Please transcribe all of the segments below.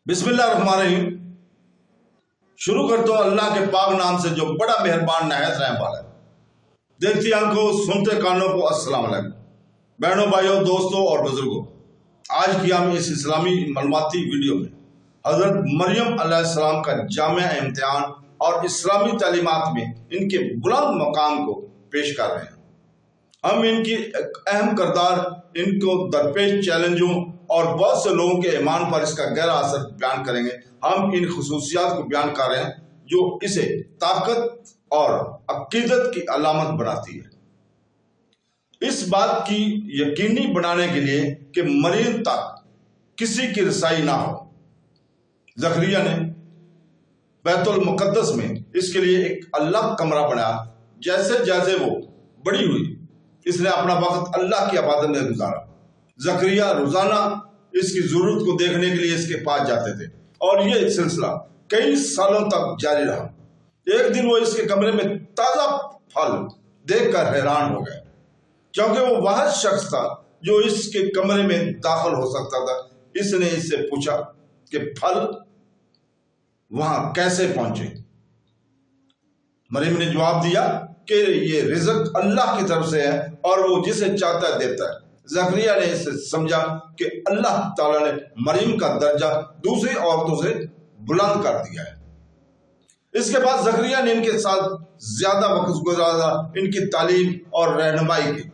बिस्मिल्लाहिर्रहमानिर्रहीम। शुरू करता हूँ अल्लाह के पाक नाम से जो बड़ा मेहरबान नहायत रहम वाला है। देखती आंखों सुनते कानों को अस्सलाम वालेकुम। बहनों भाइयों दोस्तों और बुजुर्गों, आज की हम इस इस्लामी मालूमाती वीडियो में हजरत मरियम अलैहिस्सलाम का जामिया इम्तिहान और इस्लामी तालीमात में इनके बुलंद मकाम को पेश कर रहे हैं। हम इनकी अहम करदार, इनको दरपेश चैलेंजों और बहुत से लोगों के ईमान पर इसका गहरा असर बयान करेंगे। हम इन खसूसियात को बयान कर रहे हैं जो इसे ताकत और अकीदत की अलामत बनाती है। इस बात की यकीनी बनाने के लिए कि मरीज तक किसी की रसाई ना हो, ज़करिया ने बैतुल मुक़द्दस में इसके लिए एक अलग कमरा बनाया। जैसे जैसे वो बड़ी हुई, इसने अपना वक्त अल्लाह की इबादत में गुजारा। ज़करिया रोजाना इसकी जरूरत को देखने के लिए इसके पास जाते थे और ये सिलसिला कई सालों तक जारी रहा। एक दिन वो इसके कमरे में ताजा फल देखकर हैरान हो गए, क्योंकि वो वह शख्स था जो इसके कमरे में दाखिल हो सकता था। इसने इससे पूछा कि फल वहां कैसे पहुंचे। मरियम ने जवाब दिया कि ये रिज़्क अल्लाह की तरफ से है और वो जिसे चाहता है देता है। ज़करिया ने इससे समझा कि अल्लाह ताला ने मरियम का दर्जा दूसरी औरतों से बुलंद कर दिया है। इसके बाद ज़करिया ने इनके साथ ज्यादा वक्त गुजारा, इनकी तालीम और रहनुमाई की।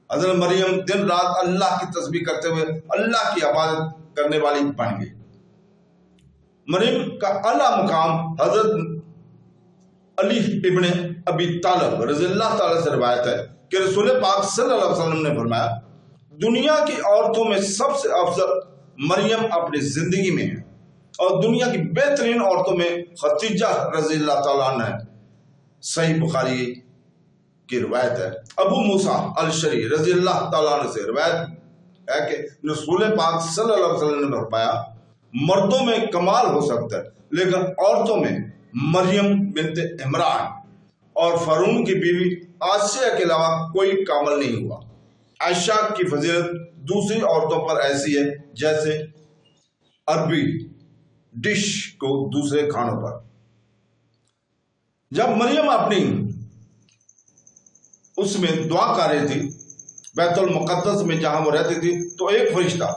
हज़रत मरियम दिन रात अल्लाह की तस्बीह करते हुए अल्लाह की इबादत करने वाली बन गई। मरियम का आला मुकाम हज़रत अली इब्ने अबी तालिब रज़ियल्लाहु ताला से रिवायत है कि रसूल पाक सल्लल्लाहु अलैहि वसल्लम ने फरमाया, दुनिया की औरतों में सबसे अफजल मरियम अपनी जिंदगी में है और दुनिया की बेहतरीन औरतों में खदीजा रज़ियल्लाहु ताला अन्हा है। सही बुखारी की रिवायत है। अबू मूसा अल-अशअरी रज़ियल्लाहु ताला अन्हु से रिवायत है कि रसूल पाक सल्लल्लाहु अलैहि वसल्लम ने फरमाया, मर्दों में कमाल हो सकता है लेकिन औरतों में मरियम बिन्ते इमरान और फरून की बीवी आसिया के अलावा कोई कामल नहीं हुआ। आयशा की फजीलत दूसरी औरतों पर ऐसी है जैसे अरबी डिश को दूसरे खानों पर। जब मरियम अपनी उसमें दुआ कर रही थी बैतुल मुक़द्दस में जहां वो रहती थी, तो एक फरिश्ता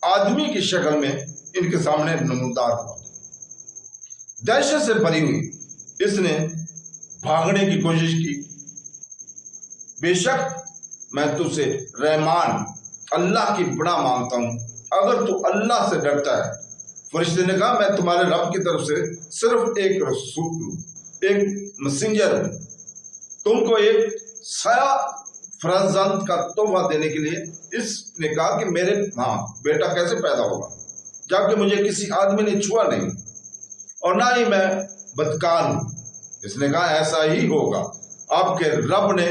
आदमी की शक्ल में इनके सामने नमूदार हुआ। दहशत से भरी हुई इसने भागने की कोशिश की। बेशक मैं तुझसे रहमान अल्लाह की बड़ा मांगता हूं, अगर तू अल्लाह से डरता है। फरिश्ते ने कहा, मैं तुम्हारे रब की तरफ से सिर्फ एक रसूल, एक मैसेंजर हूं। तुमको एक साया फरजंद का तोहफा देने के लिए। इसने कहा कि मेरे बेटा कैसे पैदा होगा जबकि मुझे किसी आदमी ने छुआ नहीं और ना ही मैं बदकार हूं। इसने कहा, ऐसा ही होगा। आपके रब ने,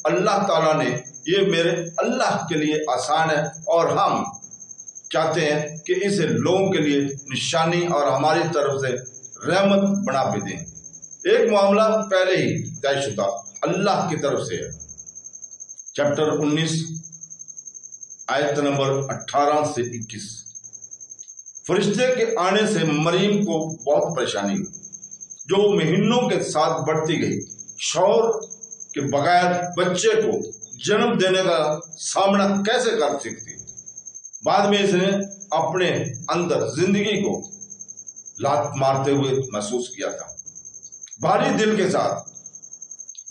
अल्लाह ताला ने, ये मेरे अल्लाह के लिए आसान है और हम चाहते हैं कि इसे लोगों के लिए निशानी और हमारी तरफ से रहमत बना भी दें। एक मामला पहले ही तयशुदा अल्लाह की तरफ से है। चैप्टर 19 आयत नंबर 18 से 21। फरिश्ते के आने से मरियम को बहुत परेशानी हुई, जो महीनों के साथ बढ़ती गई। शौहर के बगैर बच्चे को जन्म देने का सामना कैसे कर सकती। बाद में इसने अपने अंदर जिंदगी को लात मारते हुए महसूस किया था। भारी दिल के साथ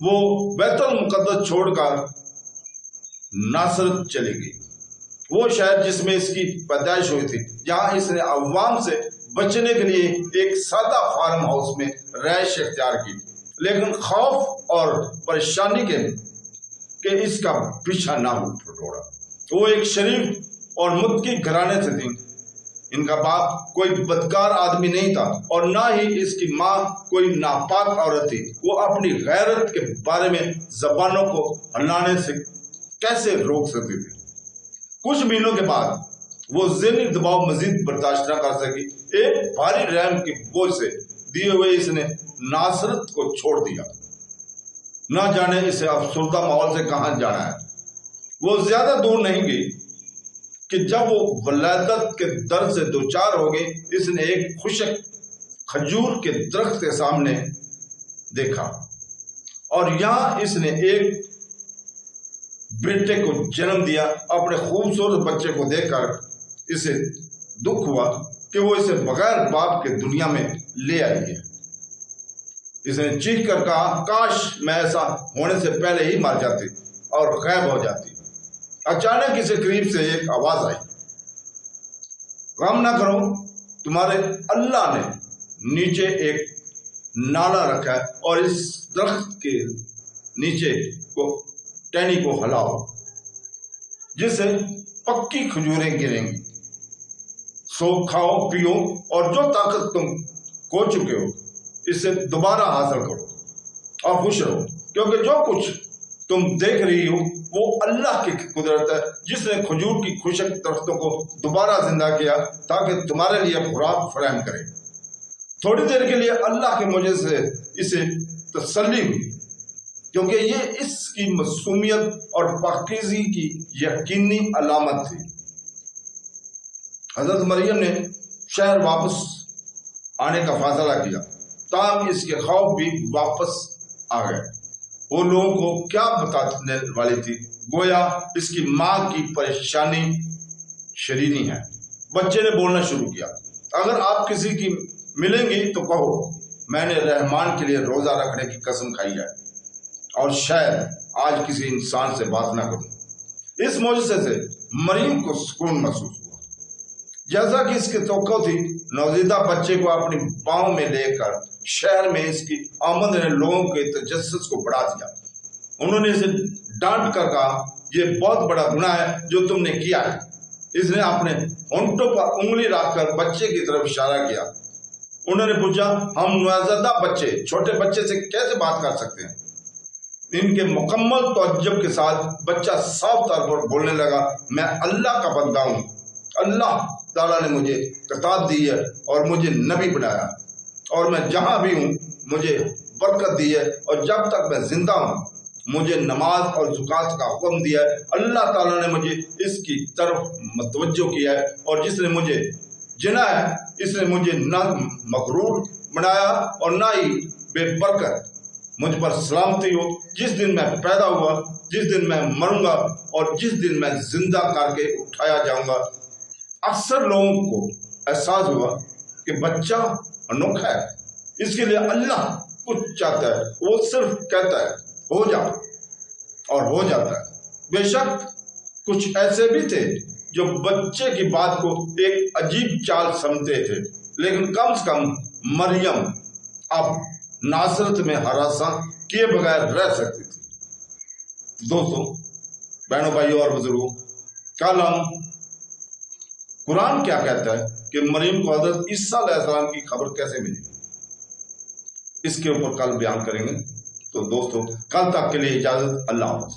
वो बैतुल मुक़द्दस छोड़कर नासरत चली गई, वो शहर जिसमें इसकी पैदाइश हुई थी, जहां इसने अवाम से बचने के लिए एक सादा फार्म हाउस में रहायश इख्तियार की। लेकिन खौफ और परेशानी के इसका पीछा ना छोड़ा। वो एक शरीफ और मुत्की घराने से थी। इनका बाप कोई बदकार आदमी नहीं था और ना ही इसकी माँ कोई नापाक औरत थी। वो अपनी गैरत के बारे में जबानों को हिलाने से कैसे रोक सकती थी। कुछ महीनों के बाद वो ज़हनी दबाव मजीद बर्दाश्त न कर सकी। एक भारी रहम की बोझ से दिए हुए इसने नासरत को छोड़ दिया। न जाने इसे अफसुर्दा माहौल से कहां जाना है। वो ज्यादा दूर नहीं गई کہ جب وہ ولادت کے درد سے دوچار ہو گئی، اس نے ایک خشک کھجور کے درخت کے سامنے دیکھا، اور یہاں اس نے ایک بیٹے کو جنم دیا۔ اپنے خوبصورت بچے کو دیکھ کر اسے دکھ ہوا کہ وہ اسے بغیر باپ کے دنیا میں لے آئی ہے۔ اس نے چیخ کر کہا، کاش میں ایسا ہونے سے پہلے ہی مر جاتی اور غائب ہو جاتی۔ اچانک اسے قریب سے ایک آواز آئی، غم نہ کرو، تمہارے اللہ نے نیچے ایک نالا رکھا ہے، اور اس درخت کے نیچے کو ٹہنی کو ہلاؤ جس سے پکی کھجوریں گریں گی، سو کھاؤ پیو، اور جو طاقت تم کھو چکے ہو اسے دوبارہ حاصل کرو اور خوش رہو، کیونکہ جو کچھ تم دیکھ رہی ہو وہ اللہ کی قدرت ہے، جس نے کھجور کی خشک درختوں کو دوبارہ زندہ کیا تاکہ تمہارے لیے خوراک فراہم کرے۔ تھوڑی دیر کے لیے اللہ کے معجزے سے اسے تسلی ہوئی، کیونکہ یہ اس کی معصومیت اور پاکیزگی کی یقینی علامت تھی۔ حضرت مریم نے شہر واپس آنے کا فیصلہ کیا، تاہم اس کے خوف بھی واپس آ گئے۔ وہ لوگوں کو کیا بتانے والی تھی؟ گویا اس کی ماں کی پریشانی شرینی ہے۔ بچے نے بولنا شروع کیا، اگر آپ کسی کی ملیں گی تو کہو میں نے رحمان کے لیے روزہ رکھنے کی قسم کھائی ہے، اور شاید آج کسی انسان سے بات نہ کروں۔ اس معجزے سے مریم کو سکون محسوس ہوا۔ جیسا کہ اس کی توقع تھی، نوزائیدہ بچے کو اپنی باہوں میں لے کر شہر میں اس کی آمد نے لوگوں کے تجسس کو بڑھا دیا۔ انہوں نے اسے ڈانٹ کر کہا، یہ بہت بڑا گناہ ہے جو تم نے کیا ہے۔ اس نے اپنے ہونٹوں پر انگلی رکھ کر بچے کی طرف اشارہ کیا۔ انہوں نے پوچھا، ہم نوزائیدہ بچے چھوٹے بچے سے کیسے بات کر سکتے ہیں؟ ان کے مکمل تعجب کے ساتھ بچہ صاف طور پر بولنے لگا، میں اللہ کا بندہ ہوں، اللہ تعالیٰ نے مجھے کتاب دی ہے اور مجھے نبی بنایا، اور میں جہاں بھی ہوں مجھے برکت دی ہے، اور جب تک میں زندہ ہوں مجھے نماز اور زکوٰۃ کا حکم دیا ہے۔ اللہ تعالیٰ نے مجھے اس کی طرف متوجہ کیا ہے، اور جس نے مجھے جنا ہے اس نے مجھے نہ مغرور بنایا اور نہ ہی بے برکت۔ مجھ پر سلامتی ہو جس دن میں پیدا ہوا، جس دن میں مروں گا، اور جس دن میں زندہ کر کے اٹھایا جاؤں گا۔ اکثر لوگوں کو احساس ہوا کہ بچہ انوکھا ہے، اس کے لیے اللہ کچھ چاہتا ہے، وہ صرف کہتا ہے ہو جا اور ہو جاتا ہے۔ بے شک کچھ ایسے بھی تھے جو بچے کی بات کو ایک عجیب چال سمجھتے تھے، لیکن کم سے کم مریم اب ناصرت میں ہراساں کیے بغیر رہ سکتی تھی۔ دوستوں، بہنوں، بھائیوں اور بزرگوں، کل ہم قرآن کیا کہتا ہے کہ مریم کو حضرت عیسیٰ علیہ السلام کی خبر کیسے ملی، اس کے اوپر کل بیان کریں گے۔ تو دوستوں، کل تک کے لیے اجازت، اللہ حافظ۔